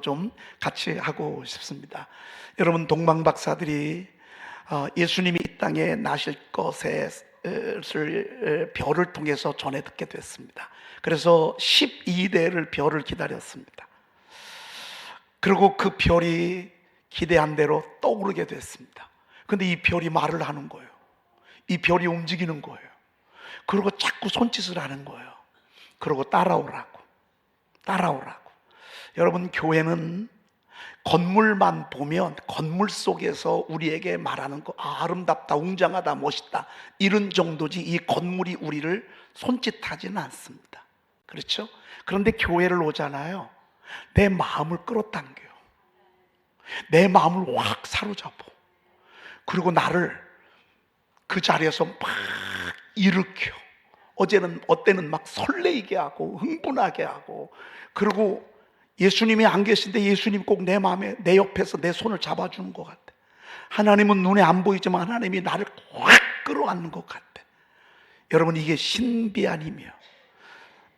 좀 같이 하고 싶습니다. 여러분, 동방박사들이 예수님이 이 땅에 나실 것을 별을 통해서 전해 듣게 됐습니다. 그래서 12대를 별을 기다렸습니다. 그리고 그 별이 기대한 대로 떠오르게 됐습니다. 근데 이 별이 말을 하는 거예요. 이 별이 움직이는 거예요. 그리고 자꾸 손짓을 하는 거예요. 그리고 따라오라고. 여러분, 교회는 건물만 보면 건물 속에서 우리에게 말하는 거, 아름답다, 웅장하다, 멋있다, 이런 정도지 이 건물이 우리를 손짓하지는 않습니다. 그렇죠? 그런데 교회를 오잖아요. 내 마음을 끌어당겨요. 내 마음을 확 사로잡아. 그리고 나를 그 자리에서 막 일으켜. 어때는 막 설레이게 하고 흥분하게 하고, 그리고 예수님이 안 계신데 예수님 꼭 내 마음에, 내 옆에서 내 손을 잡아주는 것 같아. 하나님은 눈에 안 보이지만 하나님이 나를 확 끌어안는 것 같아. 여러분, 이게 신비한 힘이에요.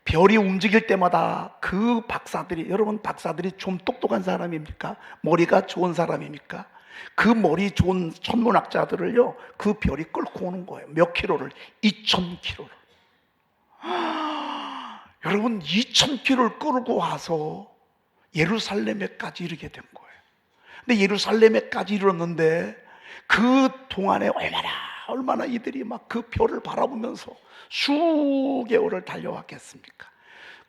별이 움직일 때마다 그 박사들이, 여러분, 박사들이 좀 똑똑한 사람입니까? 머리가 좋은 사람입니까? 그 머리 좋은 천문학자들을요, 그 별이 끌고 오는 거예요. 몇 킬로를? 2000킬로를. 여러분, 2000킬로를 끌고 와서 예루살렘에까지 이르게 된 거예요. 근데 예루살렘에까지 이르렀는데 그 동안에 얼마나 이들이 막 그 별을 바라보면서 수개월을 달려왔겠습니까?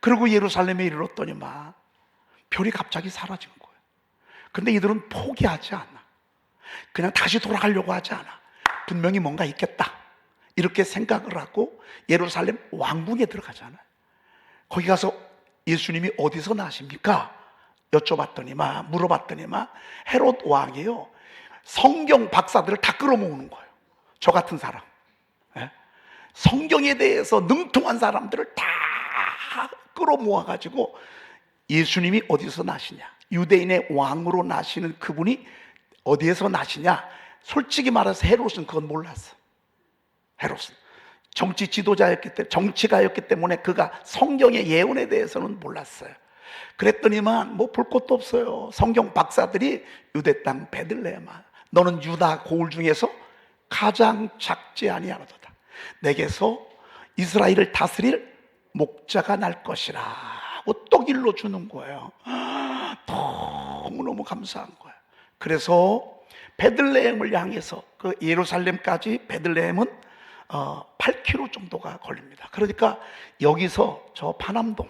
그리고 예루살렘에 이르렀더니 막 별이 갑자기 사라진 거예요. 근데 이들은 포기하지 않아. 그냥 다시 돌아가려고 하지 않아. 분명히 뭔가 있겠다, 이렇게 생각을 하고 예루살렘 왕궁에 들어가잖아요. 거기 가서 예수님이 어디서 나십니까? 물어봤더니만 헤롯 왕이요, 성경 박사들을 다 끌어모으는 거예요. 저 같은 사람, 성경에 대해서 능통한 사람들을 다 끌어모아가지고 예수님이 어디서 나시냐, 유대인의 왕으로 나시는 그분이 어디에서 나시냐. 솔직히 말해서 헤롯은 그건 몰랐어. 헤롯은 정치 지도자였기 때문에, 정치가였기 때문에 그가 성경의 예언에 대해서는 몰랐어요. 그랬더니만 뭐 볼 것도 없어요. 성경 박사들이 유대 땅 베들레헴아, 너는 유다 고을 중에서 가장 작지 아니하도다. 내게서 이스라엘을 다스릴 목자가 날 것이라 하고 떡 일러주는 거예요. 너무너무 감사한 거예요. 그래서 베들레헴을 향해서, 그 예루살렘까지 베들레헴은 8km 정도가 걸립니다. 그러니까 여기서 저 파남동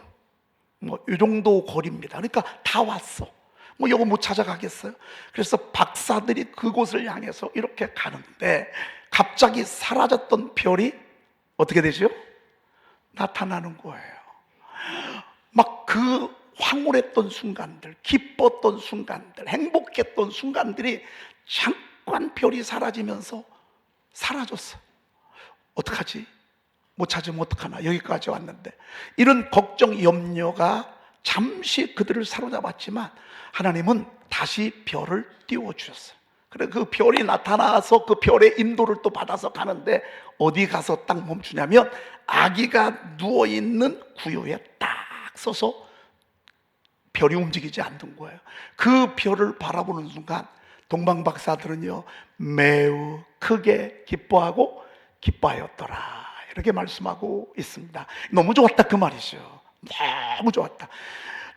이 정도 거리입니다. 그러니까 다 왔어. 이거 못 찾아가겠어요? 그래서 박사들이 그곳을 향해서 이렇게 가는데 갑자기 사라졌던 별이 어떻게 되죠? 나타나는 거예요. 막 그 황홀했던 순간들, 기뻤던 순간들, 행복했던 순간들이 잠깐 별이 사라지면서 사라졌어. 어떡하지? 못 찾으면 어떡하나, 여기까지 왔는데. 이런 걱정, 염려가 잠시 그들을 사로잡았지만 하나님은 다시 별을 띄워주셨어요. 그래, 그 별이 나타나서 그 별의 인도를 또 받아서 가는데 어디 가서 딱 멈추냐면 아기가 누워있는 구유에 딱 서서 별이 움직이지 않는 거예요. 그 별을 바라보는 순간 동방박사들은요, 매우 크게 기뻐하였더라, 이렇게 말씀하고 있습니다. 너무 좋았다, 그 말이죠. 너무 좋았다.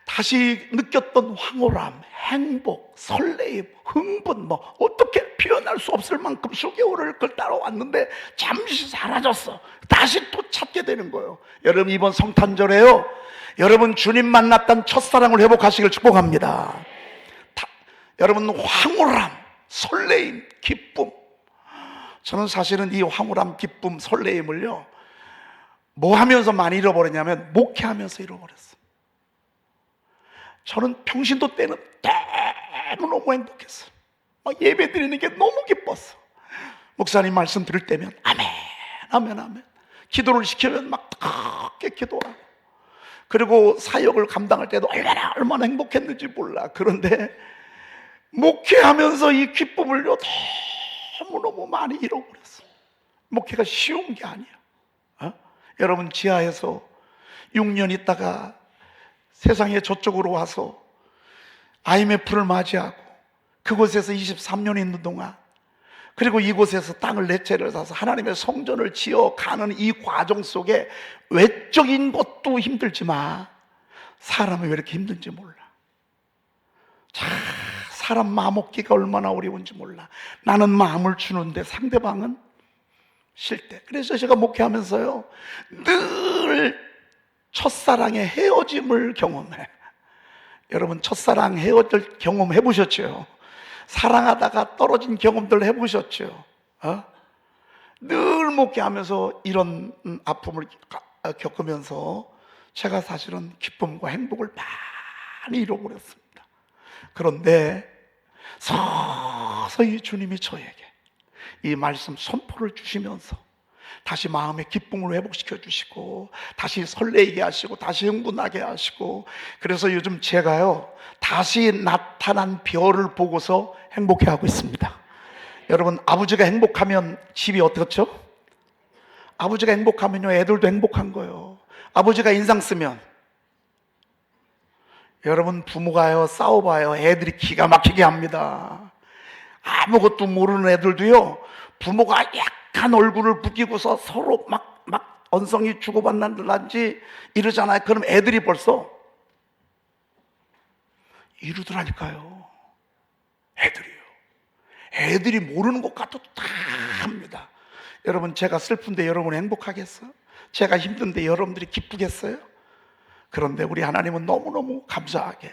다시 느꼈던 황홀함, 행복, 설레임, 흥분, 어떻게 표현할 수 없을 만큼 수개월을 그걸 따라왔는데 잠시 사라졌어. 다시 또 찾게 되는 거예요. 여러분, 이번 성탄절에요, 여러분 주님 만났던 첫사랑을 회복하시길 축복합니다. 여러분, 황홀함, 설레임, 기쁨. 저는 사실은 이 황홀함, 기쁨, 설레임을요, 뭐 하면서 많이 잃어버렸냐면 목회하면서 잃어버렸어요. 저는 평신도 때는 너무너무 행복했어요. 막 예배 드리는 게 너무 기뻤어. 목사님 말씀 들을 때면 아멘, 아멘, 아멘. 기도를 시키면 막 크게 기도하고, 그리고 사역을 감당할 때도 얼마나 행복했는지 몰라. 그런데 목회하면서 이 기쁨을요, 너무너무 많이 잃어버렸어. 목회가 쉬운 게 아니야. 여러분, 지하에서 6년 있다가 세상에 저쪽으로 와서 IMF를 맞이하고 그곳에서 23년 있는 동안, 그리고 이곳에서 땅을 네 채를 사서 하나님의 성전을 지어가는 이 과정 속에 외적인 것도 힘들지만 사람이 왜 이렇게 힘든지 몰라. 자, 사람 마음 먹기가 얼마나 어려운지 몰라. 나는 마음을 주는데 상대방은 싫대. 그래서 제가 목회하면서요, 늘 첫사랑의 헤어짐을 경험해. 여러분, 첫사랑 헤어질 경험 해보셨죠? 사랑하다가 떨어진 경험들 해보셨죠? 늘 목회하면서 이런 아픔을 겪으면서 제가 사실은 기쁨과 행복을 많이 잃어버렸습니다. 그런데 서서히 주님이 저에게 이 말씀 선포를 주시면서 다시 마음의 기쁨을 회복시켜 주시고, 다시 설레게 하시고, 다시 흥분하게 하시고, 그래서 요즘 제가요, 다시 나타난 별을 보고서 행복해 하고 있습니다. 여러분, 아버지가 행복하면 집이 어떻죠? 아버지가 행복하면요, 애들도 행복한 거예요. 아버지가 인상 쓰면, 여러분, 부모가요, 싸워봐요, 애들이 기가 막히게 합니다. 아무것도 모르는 애들도요, 부모가 약간 얼굴을 붉히고서 서로 막 언성이 주고받는다든지 이러잖아요. 그럼 애들이 벌써 이러더라니까요. 애들이 모르는 것 같아도 다 합니다. 여러분, 제가 슬픈데 여러분 행복하겠어요? 제가 힘든데 여러분들이 기쁘겠어요? 그런데 우리 하나님은 너무너무 감사하게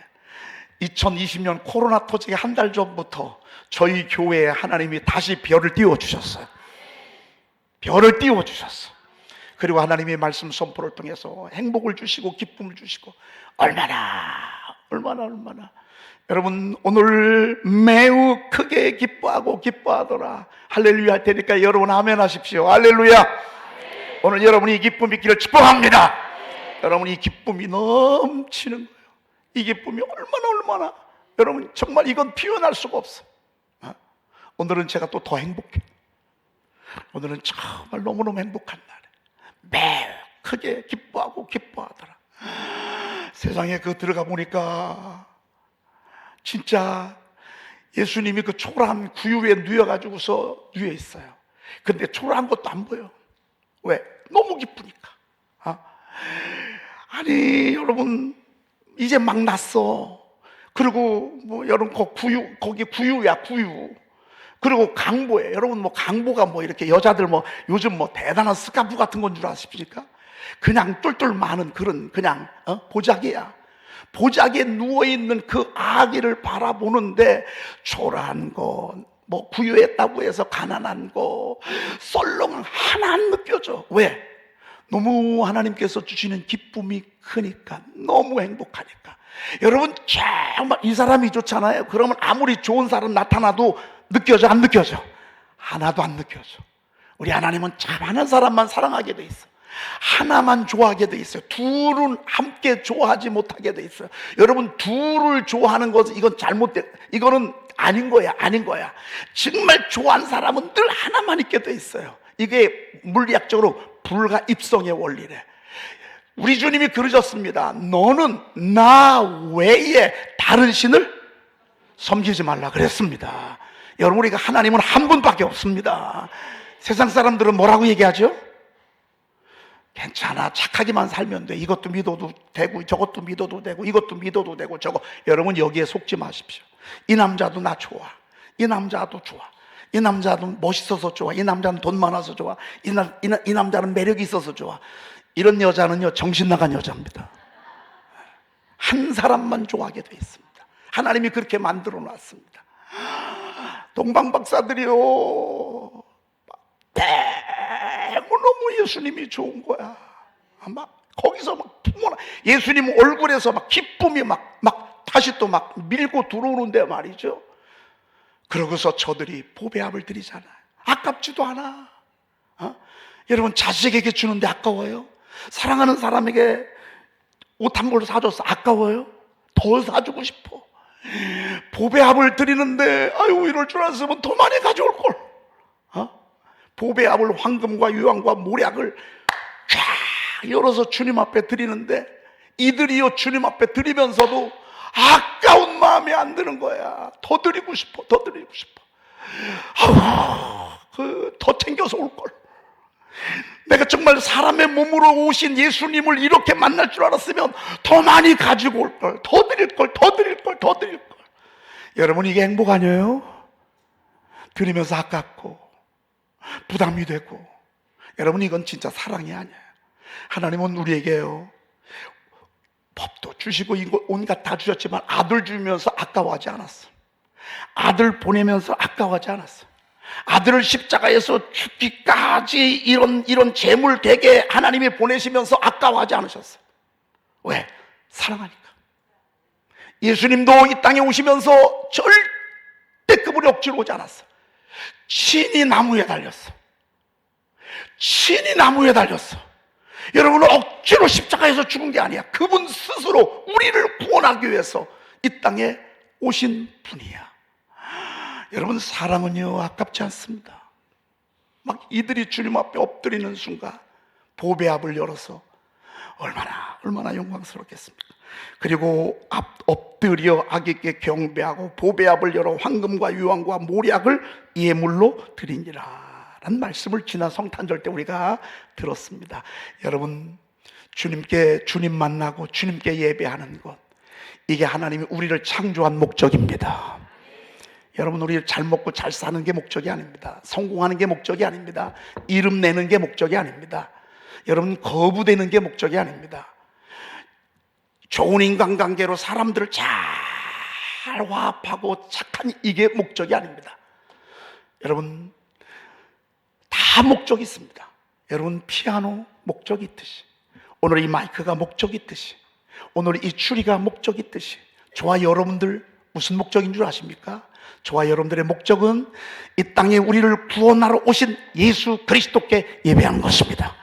2020년 코로나 터지기 한 달 전부터 저희 교회에 하나님이 다시 별을 띄워주셨어요. 별을 띄워주셨어. 그리고 하나님의 말씀 선포를 통해서 행복을 주시고 기쁨을 주시고, 얼마나 여러분, 오늘 매우 크게 기뻐하더라 할렐루야 할 테니까 여러분 아멘 하십시오. 할렐루야. 오늘 여러분이 이 기쁨이 있기를 축복합니다. 여러분, 이 기쁨이 넘치는 거예요. 이 기쁨이 얼마나 여러분, 정말 이건 표현할 수가 없어. 오늘은 제가 또 더 행복해. 오늘은 정말 너무너무 행복한 날이에요. 매우 크게 기뻐하더라. 세상에 들어가 보니까 진짜 예수님이 그 초라한 구유에 누워가지고서 누워 있어요. 근데 초라한 것도 안 보여. 왜? 너무 기쁘니까. 아니 여러분, 이제 막 났어. 그리고 여러분, 거기 구유야, 구유. 그리고 강보예요. 여러분, 강보가 이렇게 여자들 요즘 대단한 스카프 같은 건 줄 아십니까? 그냥 똘똘 많은 그런 보자기야. 보자기에 누워있는 그 아기를 바라보는데 초라한 거, 구유했다고 해서 가난한 거, 썰렁은 하나 안 느껴져. 왜? 너무 하나님께서 주시는 기쁨이 크니까, 너무 행복하니까. 여러분, 정말 이 사람이 좋잖아요. 그러면 아무리 좋은 사람 나타나도 느껴져, 안 느껴져? 하나도 안 느껴져. 우리 하나님은 참 한 사람만 사랑하게 돼 있어. 하나만 좋아하게 돼 있어요. 둘은 함께 좋아하지 못하게 돼 있어요. 여러분, 둘을 좋아하는 것은 이건 이거는 아닌 거야. 정말 좋아하는 사람은 늘 하나만 있게 돼 있어요. 이게 물리학적으로 불가입성의 원리래. 우리 주님이 그러셨습니다. 너는 나 외에 다른 신을 섬기지 말라 그랬습니다. 여러분, 우리가 하나님은 한 분밖에 없습니다. 세상 사람들은 뭐라고 얘기하죠? 괜찮아, 착하기만 살면 돼. 이것도 믿어도 되고 저것도 믿어도 되고 이것도 믿어도 되고 저거. 여러분, 여기에 속지 마십시오. 이 남자도 나 좋아, 이 남자도 좋아, 이 남자도 멋있어서 좋아, 이 남자는 돈 많아서 좋아, 이 남자는 매력이 있어서 좋아. 이런 여자는요, 정신 나간 여자입니다. 한 사람만 좋아하게 돼 있습니다. 하나님이 그렇게 만들어 놨습니다. 동방 박사들이요, 너무 예수님이 좋은 거야. 거기서 풍어나 예수님 얼굴에서 기쁨이 다시 또 밀고 들어오는데 말이죠. 그러고서 저들이 보배합을 드리잖아요. 아깝지도 않아. 여러분, 자식에게 주는데 아까워요? 사랑하는 사람에게 옷 한 벌 사줬어, 아까워요? 더 사주고 싶어. 보배합을 드리는데, 아유, 이럴 줄 알았으면 더 많이 가져올 걸. 보배합을 황금과 유황과 모략을 쫙 열어서 주님 앞에 드리는데, 이들이요 주님 앞에 드리면서도 아까운 마음이 안 드는 거야. 더 드리고 싶어, 더 드리고 싶어. 더 챙겨서 올 걸. 내가 정말 사람의 몸으로 오신 예수님을 이렇게 만날 줄 알았으면 더 많이 가지고 올 걸, 더 드릴 걸, 더 드릴 걸, 더 드릴 걸. 여러분, 이게 행복 아니에요? 드리면서 아깝고 부담이 되고. 여러분, 이건 진짜 사랑이 아니에요. 하나님은 우리에게요, 법도 주시고 이거 온갖 다 주셨지만 아들 주면서 아까워하지 않았어. 아들 보내면서 아까워하지 않았어. 아들을 십자가에서 죽기까지 이런 재물 되게 하나님이 보내시면서 아까워하지 않으셨어요. 왜? 사랑하니까. 예수님도 이 땅에 오시면서 절대 그분이 억지로 오지 않았어. 친히 나무에 달렸어. 친히 나무에 달렸어. 여러분은 억지로 십자가에서 죽은 게 아니야. 그분 스스로 우리를 구원하기 위해서 이 땅에 오신 분이야. 여러분, 사랑은요, 아깝지 않습니다. 막 이들이 주님 앞에 엎드리는 순간 보배압을 열어서 얼마나 영광스럽겠습니까? 그리고 엎드려 아기께 경배하고 보배압을 열어 황금과 유황과 모략을 예물로 드리니라 라는 말씀을 지난 성탄절 때 우리가 들었습니다. 여러분, 주님 만나고 주님께 예배하는 것, 이게 하나님이 우리를 창조한 목적입니다. 여러분, 우리 잘 먹고 잘 사는 게 목적이 아닙니다. 성공하는 게 목적이 아닙니다. 이름 내는 게 목적이 아닙니다. 여러분, 거부되는 게 목적이 아닙니다. 좋은 인간관계로 사람들을 잘 화합하고 착한, 이게 목적이 아닙니다. 여러분, 다 목적이 있습니다. 여러분, 피아노 목적이 있듯이, 오늘 이 마이크가 목적이 있듯이, 오늘 이 추리가 목적이 있듯이, 저와 여러분들 무슨 목적인 줄 아십니까? 저와 여러분들의 목적은 이 땅에 우리를 구원하러 오신 예수 그리스도께 예배하는 것입니다.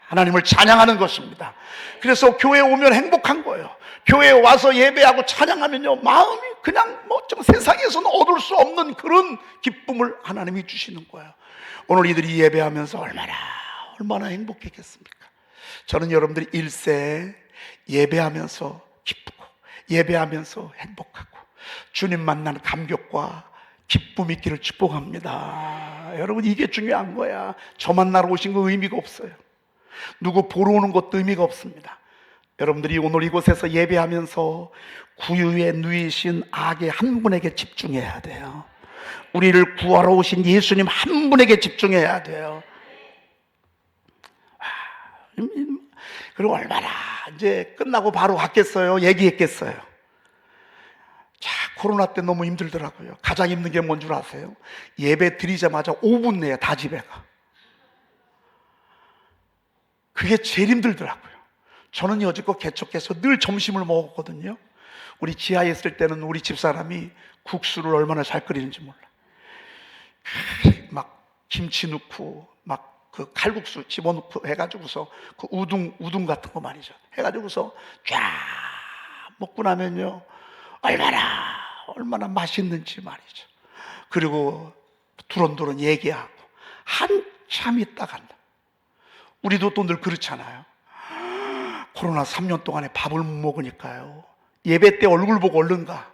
하나님을 찬양하는 것입니다. 그래서 교회에 오면 행복한 거예요. 교회에 와서 예배하고 찬양하면요, 마음이 그냥 좀 세상에서는 얻을 수 없는 그런 기쁨을 하나님이 주시는 거예요. 오늘 이들이 예배하면서 얼마나 행복했겠습니까? 저는 여러분들이 일세 예배하면서 기쁘고 예배하면서 행복하고 주님 만나는 감격과 기쁨이 있기를 축복합니다. 여러분, 이게 중요한 거야. 저 만나러 오신 거 의미가 없어요. 누구 보러 오는 것도 의미가 없습니다. 여러분들이 오늘 이곳에서 예배하면서 구유에 누이신 악의 한 분에게 집중해야 돼요. 우리를 구하러 오신 예수님 한 분에게 집중해야 돼요. 그리고 얼마나 이제 끝나고 바로 갔겠어요? 얘기했겠어요? 자, 코로나 때 너무 힘들더라고요. 가장 힘든 게 뭔 줄 아세요? 예배 드리자마자 5분 내에 다 집에 가. 그게 제일 힘들더라고요. 저는 여지껏 개척해서 늘 점심을 먹었거든요. 우리 지하에 있을 때는 우리 집사람이 국수를 얼마나 잘 끓이는지 몰라. 막 김치 넣고 막 그 칼국수 집어넣고 해가지고서 그 우동 같은 거 말이죠. 해가지고서 쫙 먹고 나면요, 얼마나 맛있는지 말이죠. 그리고 두런두런 얘기하고 한참 있다 간다. 우리도 또 늘 그렇잖아요. 코로나 3년 동안에 밥을 못 먹으니까요, 예배 때 얼굴 보고 얼른 가.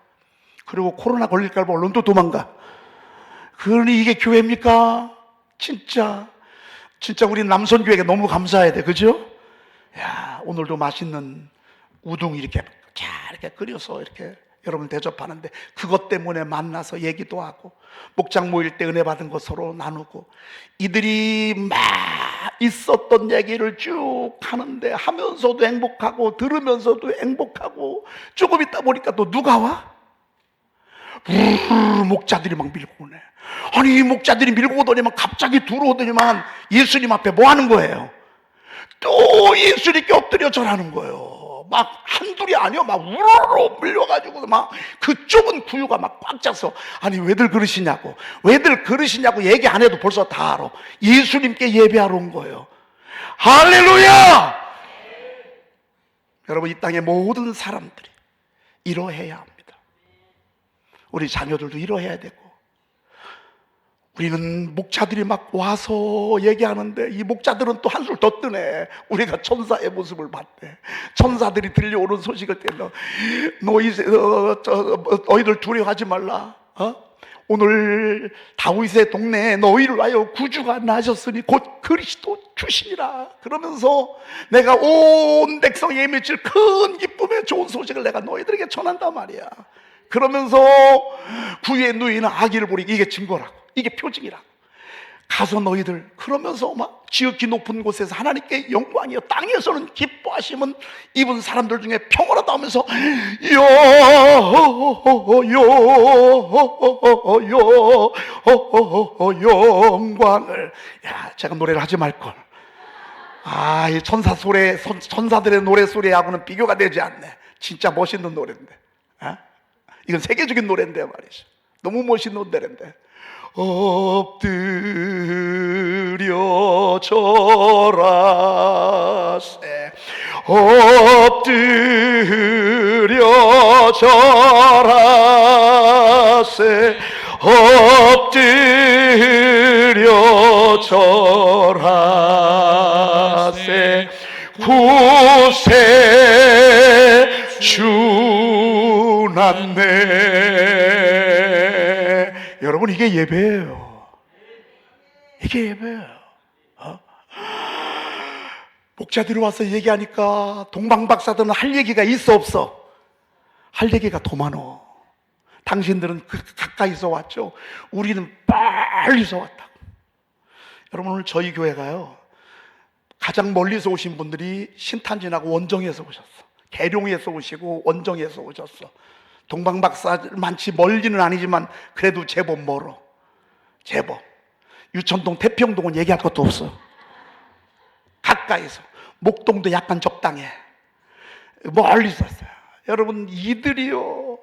그리고 코로나 걸릴까 봐 얼른 또 도망가. 그러니 이게 교회입니까? 진짜 우리 남선교회가 너무 감사해야 돼. 그죠? 야, 오늘도 맛있는 우동 이렇게 끓여서 이렇게 여러분 대접하는데, 그것 때문에 만나서 얘기도 하고 목장 모일 때 은혜 받은 거 서로 나누고, 이들이 막 있었던 얘기를 쭉 하는데 하면서도 행복하고 들으면서도 행복하고, 조금 있다 보니까 또 누가 와? 목자들이 막 밀고 오네. 아니, 이 목자들이 밀고 오더니만 갑자기 들어오더니만 예수님 앞에 뭐 하는 거예요? 또 예수님께 엎드려 절하는 거예요. 막 한둘이 아니요, 막 우르르 밀려가지고 막 그 좁은 구유가 막 꽉 차서, 아니 왜들 그러시냐고 얘기 안 해도 벌써 다 알아. 예수님께 예배하러 온 거예요. 할렐루야! 여러분, 이 땅의 모든 사람들이 이러해야 합니다. 우리 자녀들도 이러해야 되고, 우리는 목자들이 막 와서 얘기하는데 이 목자들은 또 한술 더 뜨네. 우리가 천사의 모습을 봤대. 천사들이 들려오는 소식을 때는 너희들 두려워하지 말라. 오늘 다윗의 동네에 너희를 하여 구주가 나셨으니 곧 그리스도 주시니라. 그러면서 내가 온 백성에게 미칠 큰 기쁨의 좋은 소식을 내가 너희들에게 전한단 말이야. 그러면서 구유에 누이는 아기를 보리기, 이게 증거라고, 이게 표징이라고. 가서 너희들, 그러면서 막 지극히 높은 곳에서 하나님께 영광이요 땅에서는 기뻐하심은 입은 사람들 중에 평화로다 하면서 영광을. 야, 제가 노래를 하지 말걸. 이 천사들의 노래소리하고는 비교가 되지 않네. 진짜 멋있는 노래인데. 이건 세계적인 노래인데 말이죠. 너무 멋있는 노래인데. 엎드려 절하세, 엎드려 절하세, 엎드려 절하세. 구세 주났네. 여러분, 이게 예배예요. 이게 예배예요. 목자들이 와서 얘기하니까 동방박사들은 할 얘기가 있어 없어? 할 얘기가 더 많어. 당신들은 가까이서 왔죠. 우리는 빨리서 왔다고. 여러분, 오늘 저희 교회가요, 가장 멀리서 오신 분들이 신탄진하고 원정에서 오셨어. 계룡에서 오시고 원정에서 오셨어. 동방박사들 많지, 멀리는 아니지만 그래도 제법 멀어. 제법. 유천동, 태평동은 얘기할 것도 없어. 가까이서. 목동도 약간 적당해. 멀리서 왔어요. 여러분, 이들이요,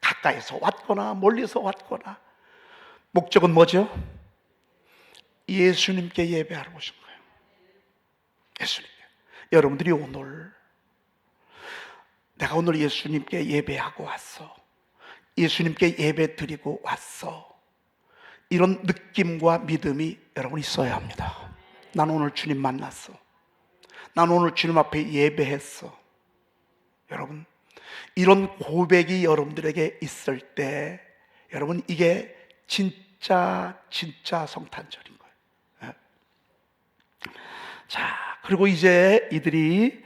가까이서 왔거나 멀리서 왔거나 목적은 뭐죠? 예수님께 예배하러 오신 거예요. 예수님께. 여러분들이 오늘, 내가 오늘 예수님께 예배하고 왔어, 예수님께 예배 드리고 왔어, 이런 느낌과 믿음이 여러분 있어야 합니다. 난 오늘 주님 만났어. 난 오늘 주님 앞에 예배했어. 여러분, 이런 고백이 여러분들에게 있을 때, 여러분, 이게 진짜 성탄절인 거예요. 자, 그리고 이제 이들이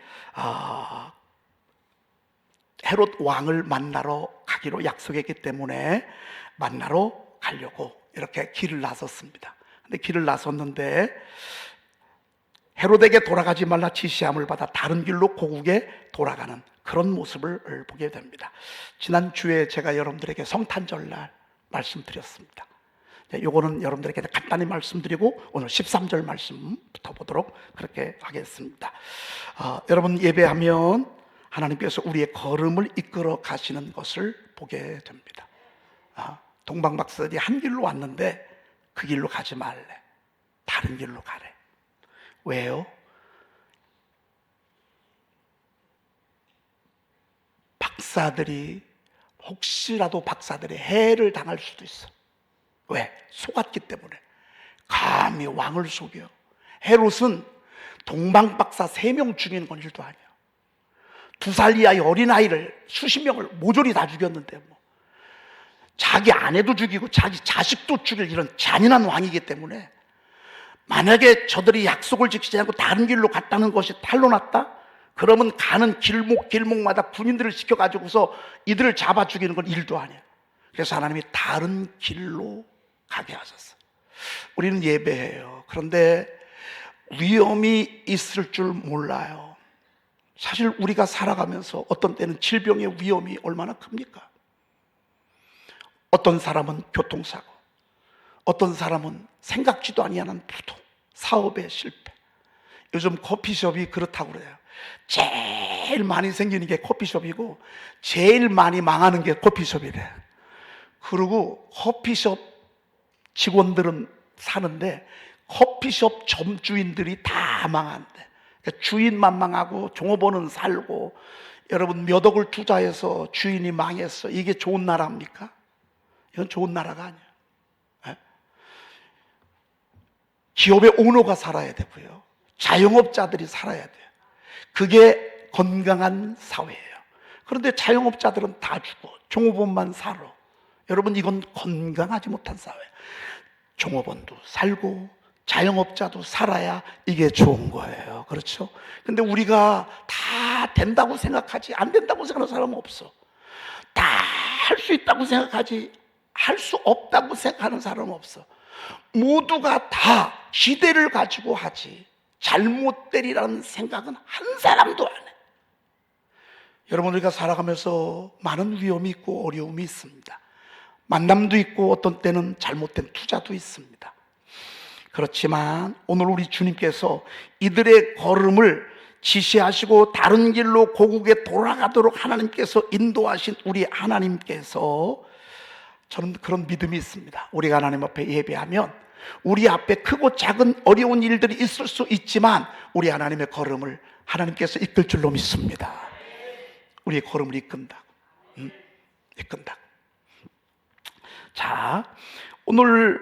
헤롯 왕을 만나러 가기로 약속했기 때문에 만나러 가려고 이렇게 길을 나섰습니다. 근데 길을 나섰는데 헤롯에게 돌아가지 말라 지시함을 받아 다른 길로 고국에 돌아가는 그런 모습을 보게 됩니다. 지난주에 제가 여러분들에게 성탄절날 말씀드렸습니다. 요거는 여러분들에게 간단히 말씀드리고 오늘 13절 말씀부터 보도록 그렇게 하겠습니다. 여러분, 예배하면 하나님께서 우리의 걸음을 이끌어 가시는 것을 보게 됩니다. 동방박사들이 한 길로 왔는데 그 길로 가지 말래. 다른 길로 가래. 왜요? 박사들이, 혹시라도 박사들이 해를 당할 수도 있어. 왜? 속았기 때문에. 감히 왕을 속여. 헤롯은 동방박사 3명 죽이는 건 일도 아니야. 2살 이하의 어린아이를 수십 명을 모조리 다 죽였는데, 뭐 자기 아내도 죽이고 자기 자식도 죽일 이런 잔인한 왕이기 때문에, 만약에 저들이 약속을 지키지 않고 다른 길로 갔다는 것이 탄로 났다? 그러면 가는 길목마다 군인들을 시켜가지고서 이들을 잡아 죽이는 건 일도 아니야. 그래서 하나님이 다른 길로 가게 하셨어. 우리는 예배해요. 그런데 위험이 있을 줄 몰라요. 사실 우리가 살아가면서 어떤 때는 질병의 위험이 얼마나 큽니까? 어떤 사람은 교통사고, 어떤 사람은 생각지도 아니하는 부도, 사업의 실패. 요즘 커피숍이 그렇다고 그래요. 제일 많이 생기는 게 커피숍이고 제일 많이 망하는 게 커피숍이래. 그리고 커피숍 직원들은 사는데 커피숍 점주인들이 다 망한대. 그러니까 주인만 망하고 종업원은 살고. 여러분, 몇 억을 투자해서 주인이 망했어. 이게 좋은 나라입니까? 이건 좋은 나라가 아니야. 기업의 오너가 살아야 되고요. 자영업자들이 살아야 돼요. 그게 건강한 사회예요. 그런데 자영업자들은 다 죽어. 종업원만 살아. 여러분, 이건 건강하지 못한 사회. 종업원도 살고 자영업자도 살아야 이게 좋은 거예요. 그렇죠? 근데 우리가 다 된다고 생각하지 안 된다고 생각하는 사람은 없어. 다 할 수 있다고 생각하지 할 수 없다고 생각하는 사람은 없어. 모두가 다 기대를 가지고 하지 잘못되리라는 생각은 한 사람도 안 해. 여러분, 우리가 살아가면서 많은 위험이 있고 어려움이 있습니다. 만남도 있고 어떤 때는 잘못된 투자도 있습니다. 그렇지만 오늘 우리 주님께서 이들의 걸음을 지시하시고 다른 길로 고국에 돌아가도록 하나님께서 인도하신 우리 하나님께서, 저는 그런 믿음이 있습니다. 우리가 하나님 앞에 예배하면 우리 앞에 크고 작은 어려운 일들이 있을 수 있지만 우리 하나님의 걸음을 하나님께서 이끌 줄로 믿습니다. 우리의 걸음을 이끈다고. 이끈다고. 자, 오늘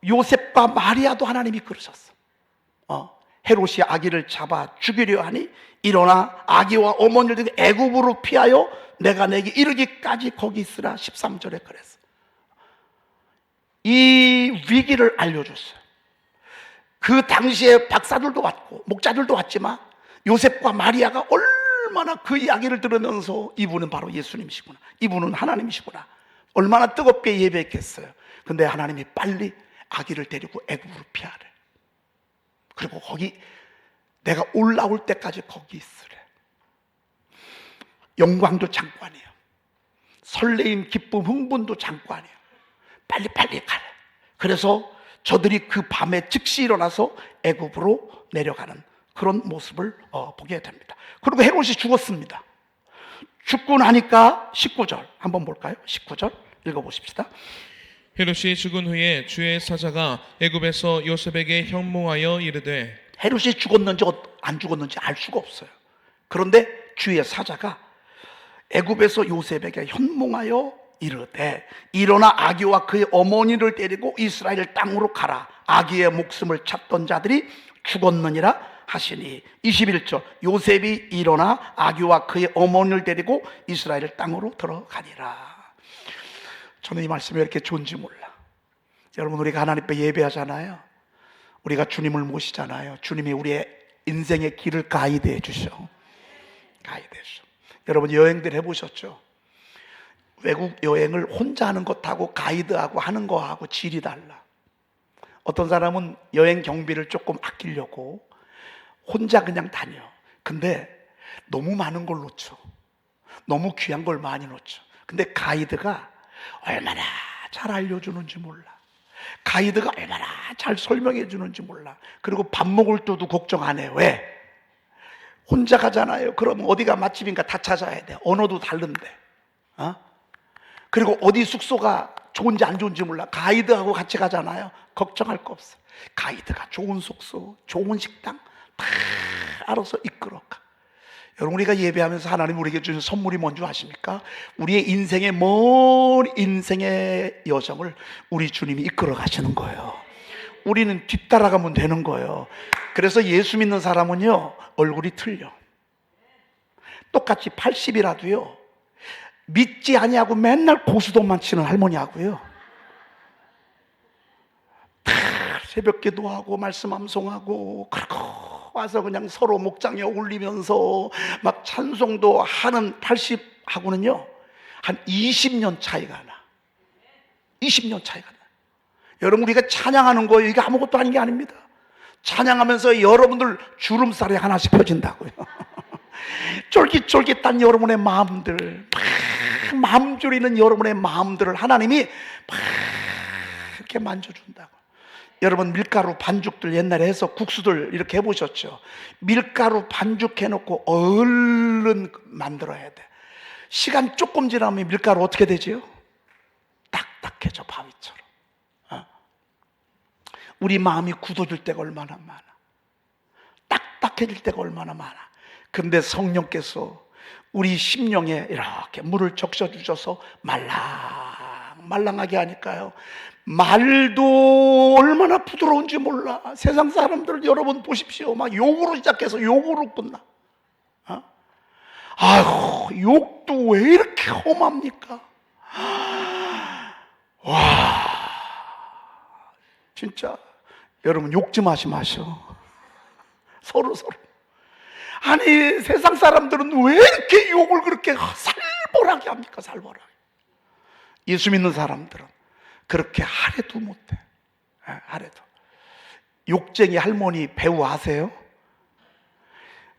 요셉과 마리아도 하나님이 그러셨어. 헤롯이 아기를 잡아 죽이려 하니 일어나 아기와 어머니를 들고 애굽으로 피하여 내가 내게 이르기까지 거기 있으라. 13절에 그랬어. 이 위기를 알려줬어요. 그 당시에 박사들도 왔고 목자들도 왔지만 요셉과 마리아가 얼마나 그 이야기를 들으면서 이분은 바로 예수님이시구나, 이분은 하나님이시구나, 얼마나 뜨겁게 예배했겠어요. 근데 하나님이 빨리 아기를 데리고 애굽으로 피하래. 그리고 거기 내가 올라올 때까지 거기 있으래. 영광도 잠깐이에요. 설레임, 기쁨, 흥분도 잠깐이에요. 빨리빨리 가래. 그래서 저들이 그 밤에 즉시 일어나서 애굽으로 내려가는 그런 모습을 보게 됩니다. 그리고 헤롯이 죽었습니다. 죽고 나니까 19절 한번 볼까요? 19절 읽어보십시다. 헤롯이 죽은 후에 주의 사자가 애굽에서 요셉에게 현몽하여 이르되, 헤롯이 죽었는지 안 죽었는지 알 수가 없어요. 그런데 주의 사자가 애굽에서 요셉에게 현몽하여 이르되, 일어나 아기와 그의 어머니를 데리고 이스라엘 땅으로 가라. 아기의 목숨을 찾던 자들이 죽었느니라 하시니. 21절 요셉이 일어나 아기와 그의 어머니를 데리고 이스라엘 땅으로 들어가니라. 저는 이 말씀이 왜 이렇게 좋은지 몰라. 여러분, 우리가 하나님 앞에 예배하잖아요. 우리가 주님을 모시잖아요. 주님이 우리의 인생의 길을 가이드해 주셔. 가이드해 주셔. 여러분, 여행들 해보셨죠? 외국 여행을 혼자 하는 것하고 가이드하고 하는 거하고 질이 달라. 어떤 사람은 여행 경비를 조금 아끼려고 혼자 그냥 다녀. 근데 너무 많은 걸 놓쳐. 너무 귀한 걸 많이 놓쳐. 근데 가이드가 얼마나 잘 알려주는지 몰라. 가이드가 얼마나 잘 설명해 주는지 몰라. 그리고 밥 먹을 때도 걱정 안 해. 왜? 혼자 가잖아요. 그러면 어디가 맛집인가 다 찾아야 돼. 언어도 다른데. 그리고 어디 숙소가 좋은지 안 좋은지 몰라. 가이드하고 같이 가잖아요. 걱정할 거 없어. 가이드가 좋은 숙소, 좋은 식당 다 알아서 이끌어가. 여러분, 우리가 예배하면서 하나님 우리에게 주신 선물이 뭔지 아십니까? 우리의 인생의 먼 인생의 여정을 우리 주님이 이끌어 가시는 거예요. 우리는 뒤따라가면 되는 거예요. 그래서 예수 믿는 사람은요, 얼굴이 틀려. 똑같이 80이라도요 믿지 아니하고 맨날 고수동만 치는 할머니하고요 다 새벽 기도하고 말씀 암송하고 그러고 와서 그냥 서로 목장에 올리면서 막 찬송도 하는 80하고는요 한 20년 차이가 나. 20년 차이가 나. 여러분, 우리가 찬양하는 거예요. 이게 아무것도 아닌 게 아닙니다. 찬양하면서 여러분들 주름살이 하나씩 펴진다고요. 쫄깃쫄깃한 여러분의 마음들, 마음 졸이는 여러분의 마음들을 하나님이 막 이렇게 만져준다고. 여러분, 밀가루 반죽들 옛날에 해서 국수들 이렇게 해보셨죠? 밀가루 반죽해놓고 얼른 만들어야 돼. 시간 조금 지나면 밀가루 어떻게 되지요? 딱딱해져, 바위처럼. 우리 마음이 굳어질 때가 얼마나 많아. 딱딱해질 때가 얼마나 많아. 근데 성령께서 우리 심령에 이렇게 물을 적셔주셔서 말랑말랑하게 하니까요, 말도 얼마나 부드러운지 몰라. 세상 사람들 여러분 보십시오. 막 욕으로 시작해서 욕으로 끝나. 아휴, 욕도 왜 이렇게 험합니까? 와, 진짜 여러분 욕 좀 하지 마셔. 서로. 아니, 세상 사람들은 왜 이렇게 욕을 그렇게 살벌하게 합니까? 살벌하게. 예수 믿는 사람들은 그렇게 하래도 못해. 하래도. 욕쟁이 할머니 배우 아세요?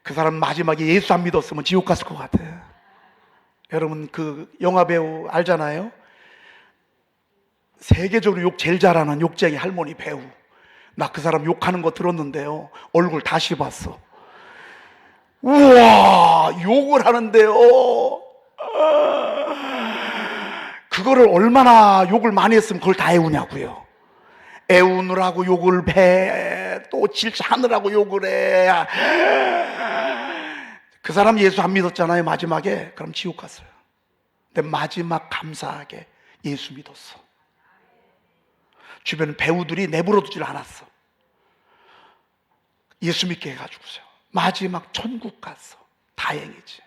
그 사람 마지막에 예수 안 믿었으면 지옥 갔을 것 같아요. 여러분 그 영화 배우 알잖아요. 세계적으로 욕 제일 잘하는 욕쟁이 할머니 배우. 나 그 사람 욕하는 거 들었는데요, 얼굴 다시 봤어. 우와, 욕을 하는데요, 그거를 얼마나 욕을 많이 했으면 그걸 다 애우냐고요. 애우느라고 욕을 해, 또 질차하느라고 욕을 해. 그 사람 예수 안 믿었잖아요, 마지막에. 그럼 지옥 갔어요. 근데 마지막 감사하게 예수 믿었어. 주변 배우들이 내버려두질 않았어. 예수 믿게 해가지고서 마지막 천국 갔어. 다행이지.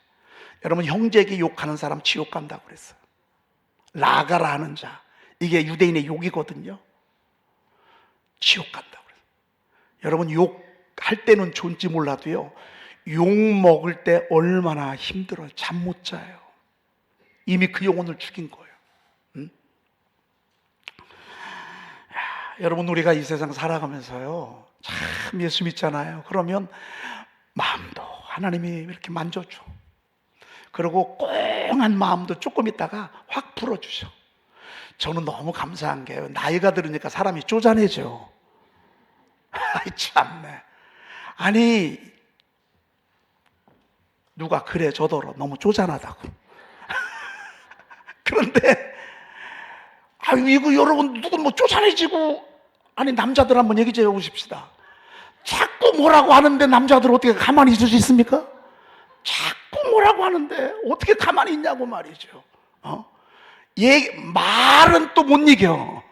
여러분, 형제에게 욕하는 사람 지옥 간다고 그랬어요. 라가라 하는 자, 이게 유대인의 욕이거든요. 지옥 간다고 그랬어요. 여러분, 욕할 때는 좋은지 몰라도요, 욕 먹을 때 얼마나 힘들어요. 잠 못 자요. 이미 그 영혼을 죽인 거예요. 여러분, 우리가 이 세상 살아가면서요, 참 예수 믿잖아요. 그러면 마음도 하나님이 이렇게 만져줘. 그리고 꽁한 마음도 조금 있다가 확 풀어주셔. 저는 너무 감사한 게, 나이가 들으니까 사람이 쪼잔해져. 아이 참네. 아니, 누가 그래 저더러 너무 쪼잔하다고. 그런데 이거 여러분, 누군 뭐 쪼잔해지고, 아니, 남자들 한번 얘기 좀 해보십시다. 자꾸 뭐라고 하는데 남자들 어떻게 가만히 있을 수 있습니까? 자꾸 뭐라고 하는데 어떻게 가만히 있냐고 말이죠. 말은 또 못 이겨.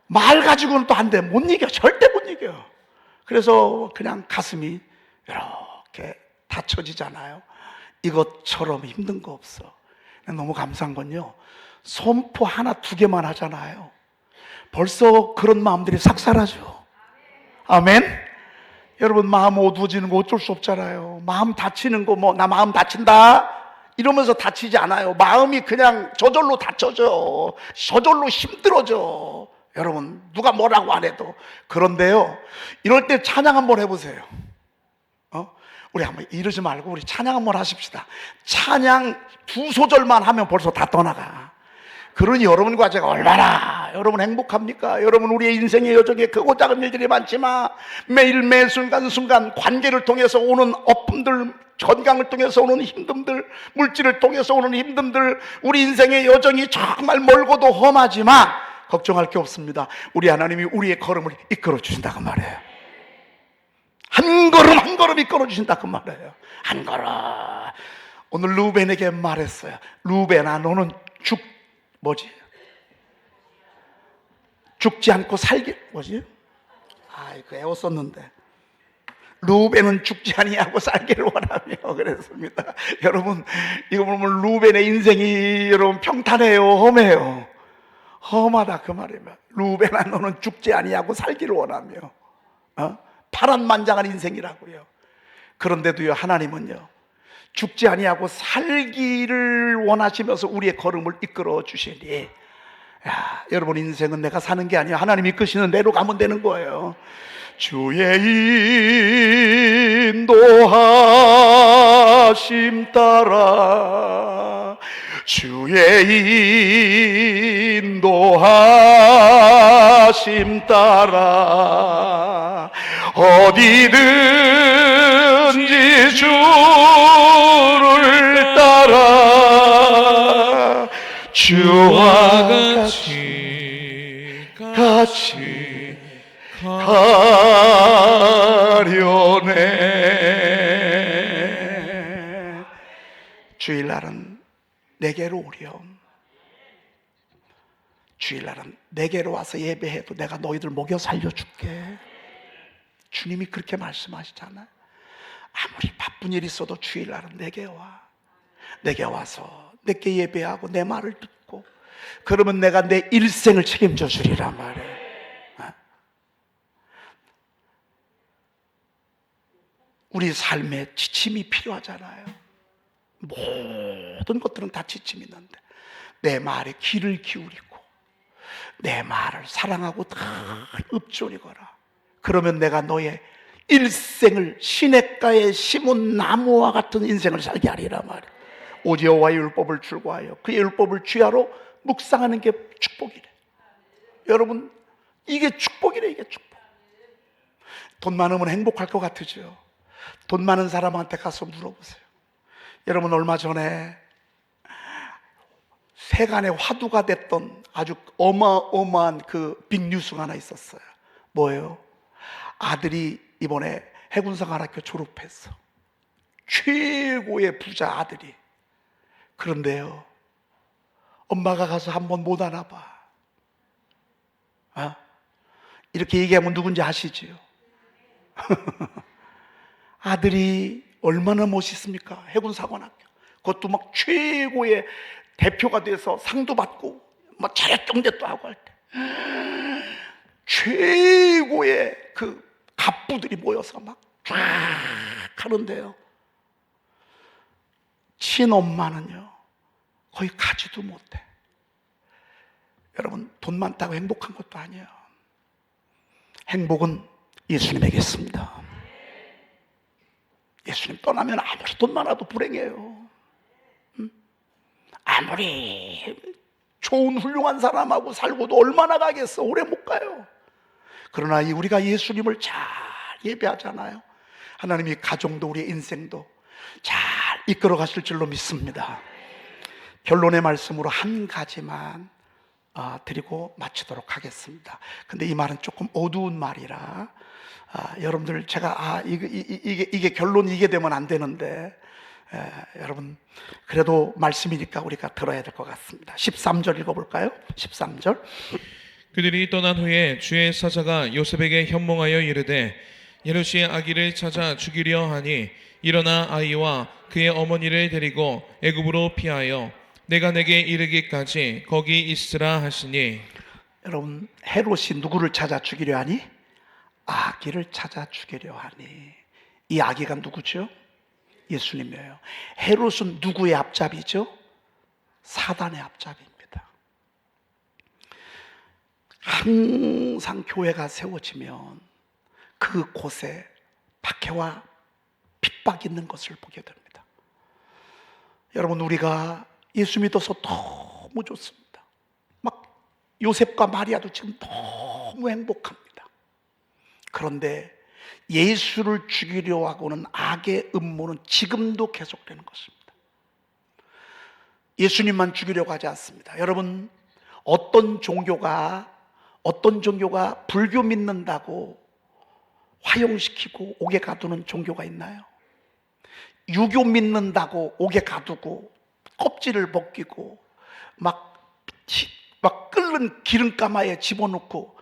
말 가지고는 또 안 돼. 못 이겨. 절대 못 이겨. 그래서 그냥 가슴이 이렇게 닫혀지잖아요. 이것처럼 힘든 거 없어. 너무 감사한 건요, 선포 하나 두 개만 하잖아요, 벌써 그런 마음들이 싹 사라져. 아멘. 여러분, 마음 어두워지는 거 어쩔 수 없잖아요. 마음 다치는 거, 나 마음 다친다 이러면서 다치지 않아요. 마음이 그냥 저절로 다쳐져. 저절로 힘들어져. 여러분, 누가 뭐라고 안 해도. 그런데요, 이럴 때 찬양 한번 해보세요. 우리 한번 이러지 말고 우리 찬양 한번 하십시다. 찬양 두 소절만 하면 벌써 다 떠나가. 그러니 여러분과 제가 얼마나 여러분 행복합니까? 여러분, 우리의 인생의 여정에 크고 작은 일들이 많지만 매일 매 순간순간 관계를 통해서 오는 아픔들, 건강을 통해서 오는 힘듦들, 물질을 통해서 오는 힘듦들, 우리 인생의 여정이 정말 멀고도 험하지만 걱정할 게 없습니다. 우리 하나님이 우리의 걸음을 이끌어 주신다고 말해요. 한 걸음 한 걸음 이끌어 주신다 그 말이에요. 한 걸음. 오늘 루벤에게 말했어요. 루벤아, 너는 죽지 않고 살기, 이거 애웠었는데, 루벤은 죽지 아니하고 살기를 원하며 그랬습니다. 여러분, 이거 보면 루벤의 인생이 여러분 평탄해요, 험해요? 험하다 그 말이에요. 루벤아, 너는 죽지 아니하고 살기를 원하며, 파란만장한 인생이라고요. 그런데도요, 하나님은요, 죽지 아니하고 살기를 원하시면서 우리의 걸음을 이끌어 주시니, 여러분, 인생은 내가 사는 게 아니야. 하나님 이끄시는 대로 가면 되는 거예요. 주의 인도하심 따라, 주의 인도하심 따라, 어디든지 주를 따라 주와 같이 가려네. 주일날은 내게로 오렴. 주일날은 내게로 와서 예배해도 내가 너희들 먹여 살려줄게. 주님이 그렇게 말씀하시잖아요. 아무리 바쁜 일 있어도 주일날은 내게 와. 내게 와서 내게 예배하고 내 말을 듣고, 그러면 내가 내 일생을 책임져 주리란 말이에요. 우리 삶에 지침이 필요하잖아요. 모든 것들은 다 지침이 있는데 내 말에 귀를 기울이고 내 말을 사랑하고 다 읊조리거라. 그러면 내가 너의 일생을 시냇가에 심은 나무와 같은 인생을 살게 하리라 말이야. 오직 여호와의 율법을 출고하여 그의 율법을 주야로 묵상하는 게 축복이래. 여러분, 이게 축복이래. 이게 축복. 돈 많으면 행복할 것 같으죠? 돈 많은 사람한테 가서 물어보세요. 여러분, 얼마 전에 세간의 화두가 됐던 아주 어마어마한 그 빅뉴스가 하나 있었어요. 뭐예요? 아들이 이번에 해군사관학교 졸업했어. 최고의 부자 아들이. 그런데요, 엄마가 가서 한번 못 안아봐. 이렇게 얘기하면 누군지 아시지요? 아들이 얼마나 멋있습니까? 해군사관학교. 그것도 막 최고의 대표가 돼서 상도 받고 막 자력경제도 하고 할 때 최고의 그 갑부들이 모여서 막 쫙 하는데요, 친엄마는요 거의 가지도 못해. 여러분, 돈 많다고 행복한 것도 아니에요. 행복은 예수님에게 있습니다. 예수님 떠나면 아무리 돈 많아도 불행해요. 아무리 좋은 훌륭한 사람하고 살고도 얼마나 가겠어? 오래 못 가요. 그러나 우리가 예수님을 잘 예배하잖아요. 하나님이 가정도 우리의 인생도 잘 이끌어 가실 줄로 믿습니다. 결론의 말씀으로 한 가지만 드리고 마치도록 하겠습니다. 근데 이 말은 조금 어두운 말이라 여러분들 제가 이게 결론이 이게 되면 안 되는데 여러분, 그래도 말씀이니까 우리가 들어야 될 것 같습니다. 13절 읽어볼까요? 13절. 그들이 떠난 후에 주의 사자가 요셉에게 현몽하여 이르되 헤롯이 아기를 찾아 죽이려 하니 일어나 아이와 그의 어머니를 데리고 애굽으로 피하여 내가 내게 이르기까지 거기 있으라 하시니. 여러분, 헤롯이 누구를 찾아 죽이려 하니? 아기를 찾아 죽이려 하니. 이 아기가 누구죠? 예수님이에요. 헤롯은 누구의 앞잡이죠? 사단의 앞잡이입니다. 항상 교회가 세워지면 그곳에 박해와 핍박이 있는 것을 보게 됩니다. 여러분, 우리가 예수 믿어서 너무 좋습니다. 막 요셉과 마리아도 지금 너무 행복합니다. 그런데 예수를 죽이려 하고는 악의 음모는 지금도 계속되는 것입니다. 예수님만 죽이려고 하지 않습니다. 여러분, 어떤 종교가 불교 믿는다고 화용시키고 옥에 가두는 종교가 있나요? 유교 믿는다고 옥에 가두고 껍질을 벗기고 막 끓는 기름가마에 집어넣고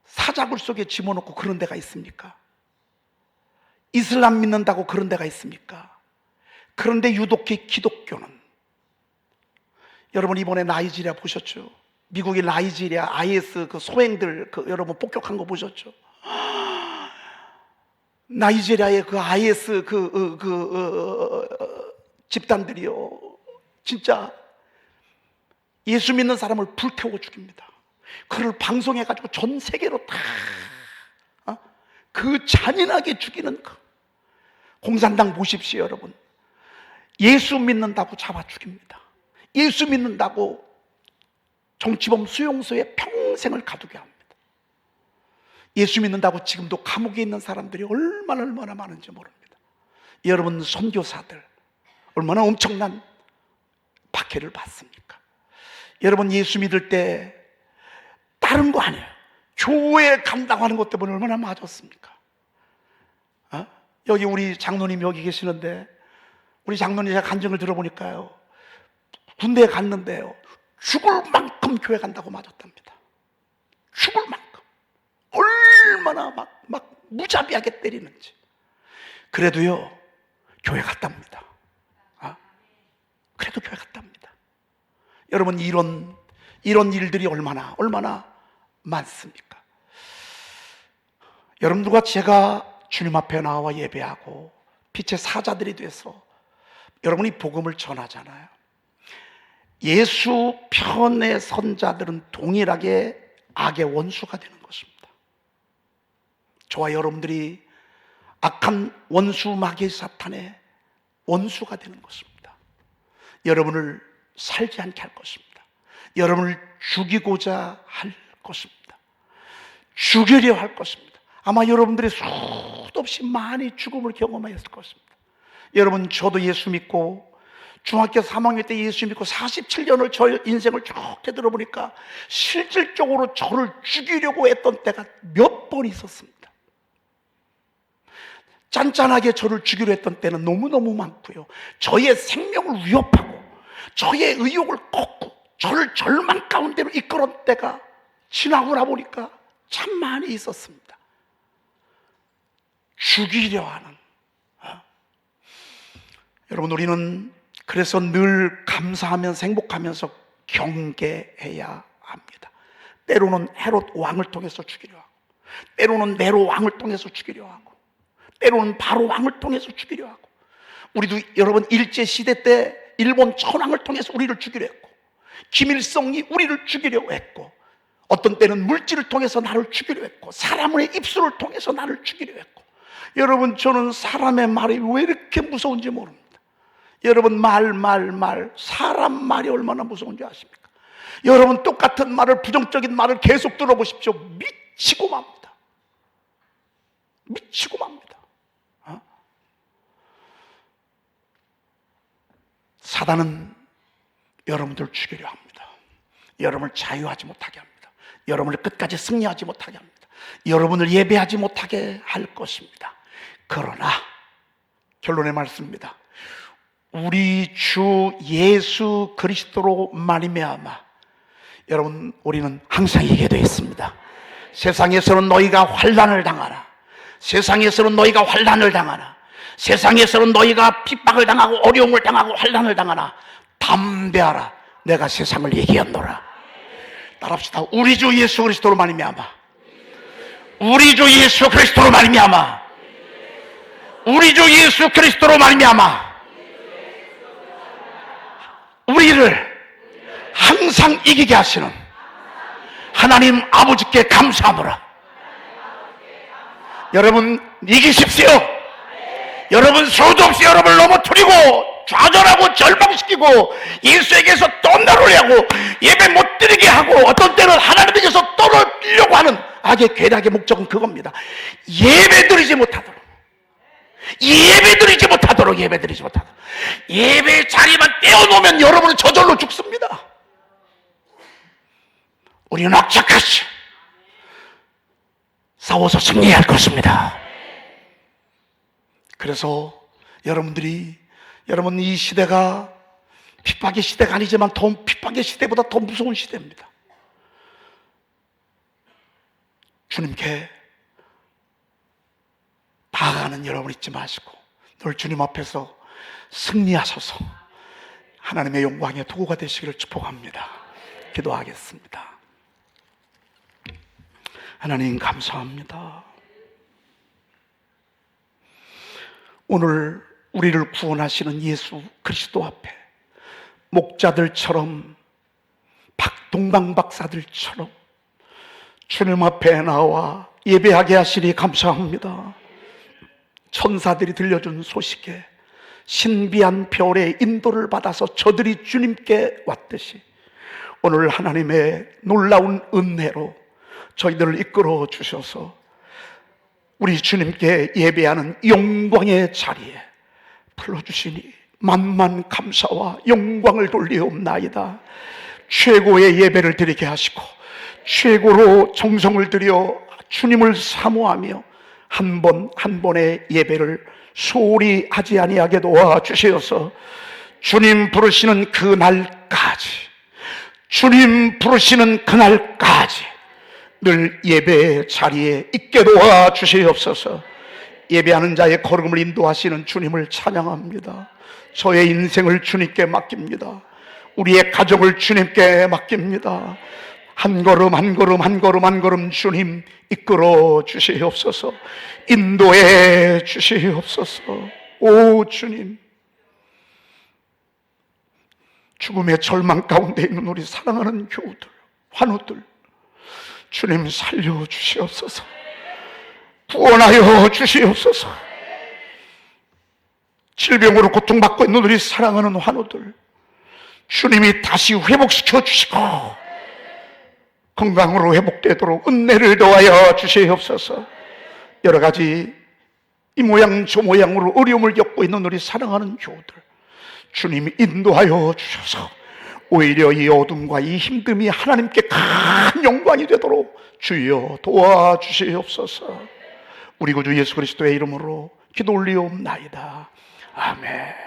사자굴 속에 집어넣고 그런 데가 있습니까? 이슬람 믿는다고 그런 데가 있습니까? 그런데 유독히 기독교는, 여러분 이번에 나이지리아 보셨죠? 미국이 나이지리아 IS 그 소행들 여러분 폭격한 거 보셨죠? 나이지리아의 그 IS 집단들이요, 진짜 예수 믿는 사람을 불태워 죽입니다. 그걸 방송해가지고 전 세계로 다 그 잔인하게 죽이는 그 공산당 보십시오. 여러분, 예수 믿는다고 잡아 죽입니다. 예수 믿는다고 정치범 수용소에 평생을 가두게 합니다. 예수 믿는다고 지금도 감옥에 있는 사람들이 얼마나 많은지 모릅니다. 여러분, 선교사들 얼마나 엄청난 박해를 받습니까? 여러분, 예수 믿을 때 다른 거 아니에요. 교회 간다고 하는 것 때문에 얼마나 맞았습니까? 여기 우리 장로님 여기 계시는데, 우리 장로님 제가 간증을 들어보니까요, 군대에 갔는데요, 죽을 만큼 교회 간다고 맞았답니다. 죽을 만큼. 얼마나 막 무자비하게 때리는지. 그래도요, 교회 갔답니다. 그래도 교회 갔답니다. 여러분, 이런 일들이 얼마나 많습니까? 여러분들과 제가 주님 앞에 나와 예배하고 빛의 사자들이 돼서 여러분이 복음을 전하잖아요. 예수 편에 선 자들은 동일하게 악의 원수가 되는 것입니다. 저와 여러분들이 악한 원수 마귀 사탄의 원수가 되는 것입니다. 여러분을 살지 않게 할 것입니다. 여러분을 죽이고자 할 것입니다. 죽이려 할 것입니다. 아마 여러분들이 수도 없이 많이 죽음을 경험하였을 것입니다. 여러분, 저도 예수 믿고 중학교 3학년 때 예수 믿고 47년을 저의 인생을 쭉 되돌아보니까 실질적으로 저를 죽이려고 했던 때가 몇 번 있었습니다. 짠짠하게 저를 죽이려 했던 때는 너무너무 많고요. 저의 생명을 위협하고 저의 의욕을 꺾고 저를 절망 가운데로 이끌었던 때가 지나고 나보니까 참 많이 있었습니다. 죽이려 하는. 여러분, 우리는 그래서 늘 감사하면서 행복하면서 경계해야 합니다. 때로는 헤롯 왕을 통해서 죽이려 하고, 때로는 네로 왕을 통해서 죽이려 하고, 때로는 바로 왕을 통해서 죽이려 하고, 우리도 여러분 일제시대 때 일본 천황을 통해서 우리를 죽이려 했고, 김일성이 우리를 죽이려고 했고, 어떤 때는 물질을 통해서 나를 죽이려 했고, 사람의 입술을 통해서 나를 죽이려 했고. 여러분, 저는 사람의 말이 왜 이렇게 무서운지 모릅니다. 여러분, 사람 말이 얼마나 무서운지 아십니까? 여러분, 똑같은 말을, 부정적인 말을 계속 들어보십시오. 미치고 맙니다. 미치고 맙니다. 사단은 여러분들을 죽이려 합니다. 여러분을 자유하지 못하게 합니다. 여러분을 끝까지 승리하지 못하게 합니다. 여러분을 예배하지 못하게 할 것입니다. 그러나 결론의 말씀입니다. 우리 주 예수 그리스도로 말미암아 여러분, 우리는 항상 이기게 되어 있습니다. 세상에서는 너희가 환난을 당하라. 세상에서는 너희가 환난을 당하라. 세상에서는 너희가 핍박을 당하고 어려움을 당하고 환난을 당하나 담대하라. 내가 세상을 이기었노라. 따라합시다. 우리 주 예수 그리스도로 말미암아. 우리 주 예수 그리스도로 말미암아. 우리 주 예수 그리스도로 말미암아. 우리를 항상 이기게 하시는 하나님 아버지께 감사하노라. 여러분, 이기십시오. 여러분, 수도 없이 여러분을 넘어뜨리고 좌절하고 절망시키고 예수에게서 떠나려고 하고 예배 못 드리게 하고 어떤 때는 하나님에게서 떨어지려고 하는 악의 괴락의 목적은 그겁니다. 예배드리지 못하도록 예배 자리만 떼어놓으면 여러분은 저절로 죽습니다. 우리는 악착같이 싸워서 승리해야 할 것입니다. 그래서 여러분, 이 시대가 핍박의 시대가 아니지만 핍박의 시대보다 더 무서운 시대입니다. 주님께 나아가는 여러분 잊지 마시고 늘 주님 앞에서 승리하셔서 하나님의 영광의 도구가 되시기를 축복합니다. 기도하겠습니다. 하나님, 감사합니다. 오늘 우리를 구원하시는 예수 그리스도 앞에 목자들처럼 동방 박사들처럼 주님 앞에 나와 예배하게 하시니 감사합니다. 천사들이 들려준 소식에 신비한 별의 인도를 받아서 저들이 주님께 왔듯이 오늘 하나님의 놀라운 은혜로 저희들을 이끌어 주셔서 우리 주님께 예배하는 영광의 자리에 불러주시니 만만 감사와 영광을 돌리옵나이다. 최고의 예배를 드리게 하시고 최고로 정성을 들여 주님을 사모하며 한 번 한 번의 예배를 소홀히 하지 아니하게 도와주시어서 주님 부르시는 그 날까지 주님 부르시는 그날까지 늘 예배 자리에 있게 도와 주시옵소서. 예배하는 자의 걸음을 인도하시는 주님을 찬양합니다. 저의 인생을 주님께 맡깁니다. 우리의 가정을 주님께 맡깁니다. 한 걸음 한 걸음 한 걸음 한 걸음 주님 이끌어 주시옵소서. 인도해 주시옵소서. 오 주님, 죽음의 절망 가운데 있는 우리 사랑하는 교우들, 환우들, 주님 살려 주시옵소서. 구원하여 주시옵소서. 질병으로 고통받고 있는 우리 사랑하는 환우들, 주님이 다시 회복시켜 주시고 건강으로 회복되도록 은혜를 더하여 주시옵소서. 여러 가지 이 모양 저 모양으로 어려움을 겪고 있는 우리 사랑하는 교우들, 주님이 인도하여 주셔서 오히려 이 어둠과 이 힘듦이 하나님께 큰 영광이 되도록 주여 도와주시옵소서. 우리 구주 예수 그리스도의 이름으로 기도 올리옵나이다. 아멘.